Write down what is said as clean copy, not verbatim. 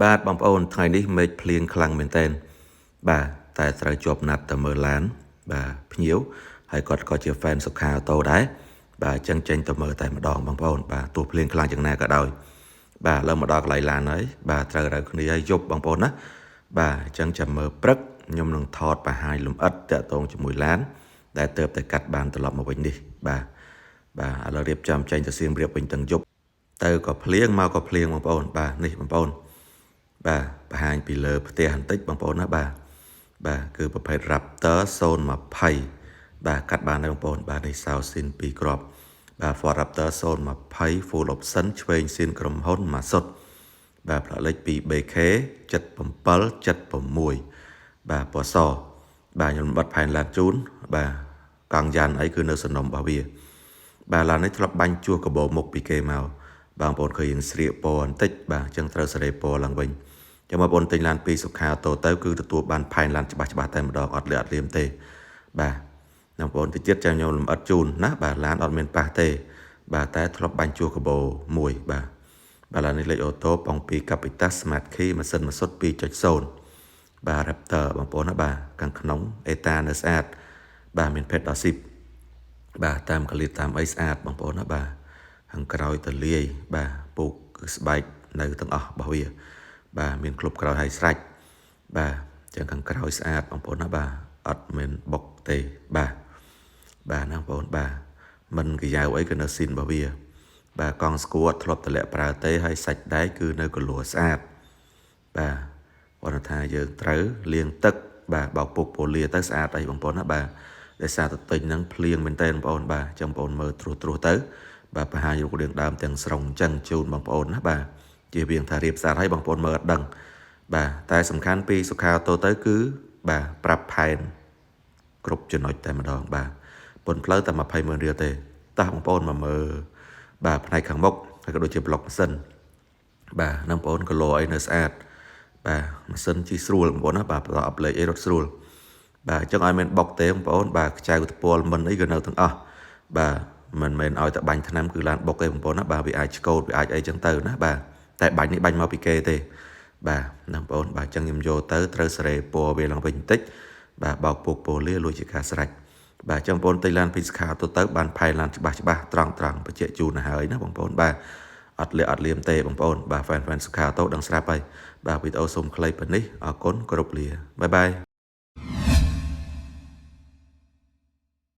បាទបងប្អូនថ្ងៃនេះមេឃភ្លៀងខ្លាំងមែនទែនបាទតែត្រូវជាប់ណាត់ទៅមើលឡានបាទភ្ញៀវហើយគាត់ក៏ជា fan សុខាអូតូដែរបាទអញ្ចឹងចេញទៅមើលតែម្ដងបងប្អូនបាទទោះភ្លៀងខ្លាំងយ៉ាងណាក៏ដោយបាទឥឡូវមកដល់កន្លែងឡានហើយបាទត្រូវរើគ្នាយប់បងប្អូនណាបាទអញ្ចឹងចាំមើលព្រឹកខ្ញុំនឹងថតបង្ហាញលម្អិតតាក់ទងជាមួយឡានដែលទៅតែកាត់បានត្រឡប់មកវិញនេះបាទឥឡូវរៀបចំចេញទៅសៀមរាបវិញទាំងយប់ទៅក៏ភ្លៀងមកក៏ភ្លៀងបងប្អូនបាទនេះបងប្អូនបាទបង្ហាញពីលើផ្ទះបន្តិចបងប្អូនណាបាទគឺប្រភេទ Raptor 020បាទកាត់បានហើយបងប្អូនបាទនេះសោស៊ីន2គ្រាប់បាទ Ford Raptor 020 Full Option ឆ្វេងសៀនក្រុមហ៊ុនម៉ាសុតបាទផ្លាកលេខ 2BK 7776បាទពណ៌សបាទខ្ញុំបិទផែនឡានជូនបាទកង់យ៉ាន់អីគឺនៅសំណុំរបស់វាបាទឡាននេះធ្លាប់បាញ់ជួសកាបូមុខពីគេមកបងប្អូនឃើញស្រៀកពណ៌បន្តិចបាទអញ្ចឹងត្រូវសេរីពណ៌ឡើងវិញចាំបងប្អូនទិញឡានពីសុខាអូតូទៅគឺទទួលបានផែនឡានច្បាស់តែម្ដងអត់លៀមទេបាទបងប្អូនទៅទៀតចាំខ្ញុំលម្អិតជូនណាបាទឡានអត់មានប៉ះទេបាទតែធ្លាប់បាញ់ជួសកាបូមួយបាទឡាននេះលេខអូតូប៉ង2 Capital Smart Key ម៉ាស៊ីនម៉ាសុត 2.0 បាទ Raptor បងប្អូនណាបាទខាងក្នុងអេតានៅស្អាតបាទមាន phết ដល់10បាទតាមកលៀតតាមអីស្អាតបងប្អូនណាបាទខាងក្រោយទលាយបាទពូកគឺស្បែកនៅទាំងអស់របស់វាបាទមានក្លុបក្រោយហើយស្រេចបាទចឹងខាងក្រោយស្អាតបងប្អូនណាបាទអត់មានបុកទេបាទណាបងប្អូនបាទមិនកាយ៉ាវអីក៏នៅស៊ីនរបស់វាបាទកង់ស្គួរធ្លាប់តម្លាក់ប្រើទេហើយសាច់ដែកគឺនៅកលួស្អាតបាទគាត់ថាយើងត្រូវលាងទឹកបាទបោកពុកពូលាទៅស្អាតអីបងប្អូនណាបាទដោយសារទៅទិញហ្នឹងភ្លៀងមែនតើបងប្អូនបាទចឹងបងប្អូនមើលត្រួសទៅបាទបង្ហាញរូបរាងដើមទាំងស្រុងអញ្ចឹងជូនបងប្អូនណាបាទជៀសវាងថារៀបសារឲ្យបងប្អូនមើលអត់ដឹងបាទតែសំខាន់ពីសុខាអូតូទៅគឺបាទប្រាប់ផែនគ្រប់ចំណុចតែម្ដងបាទពន្ធផ្លូវតែ20,000រៀលទេតោះបងប្អូនមកមើលបាទផ្នែកខាងមុខហើយក៏ដូចជាប្លុកម៉ាស៊ីនបាទបងប្អូនគីឡូអីនៅស្អាតបាទម៉ាស៊ីនជិះស្រួលបងប្អូនណាបាទបន្តអប់លេខអីរត់ស្រួលបាទអញ្ចឹងឲ្យមានបុកទេបងប្អូនបាទខ្ចៅទពលមិនអីក៏នៅទាំងអស់បាទមិនមែនឲ្យតែបាញ់ថ្នាំគឺឡានបុកទេបងប្អូនណាបាទវាអាចឆ្កូតវាអាចអីចឹងទៅណាបាទតែបាញ់នេះបាញ់មកពីគេទេបាទបងប្អូនបាទអញ្ចឹងខ្ញុំយកទៅត្រូវសេរីពណ៌វាឡើងវិញបន្តិចបាទបោកពុកពូលាលួចជាការស្រេចបាទអញ្ចឹងបងប្អូនទិញឡានពីស្ខាទៅបានផែនឡានច្បាស់ត្រង់បញ្ជាក់ជូនទៅហើយណាបងប្អូនបាទអត់លៀមទេបងប្អូនបាទ fan សុខាអូតូដឹងស្រាប់ហើយបាទវីដេអូសូមខ្លីប៉ុណ្នេះអរគុណគ្រប់លាបាយ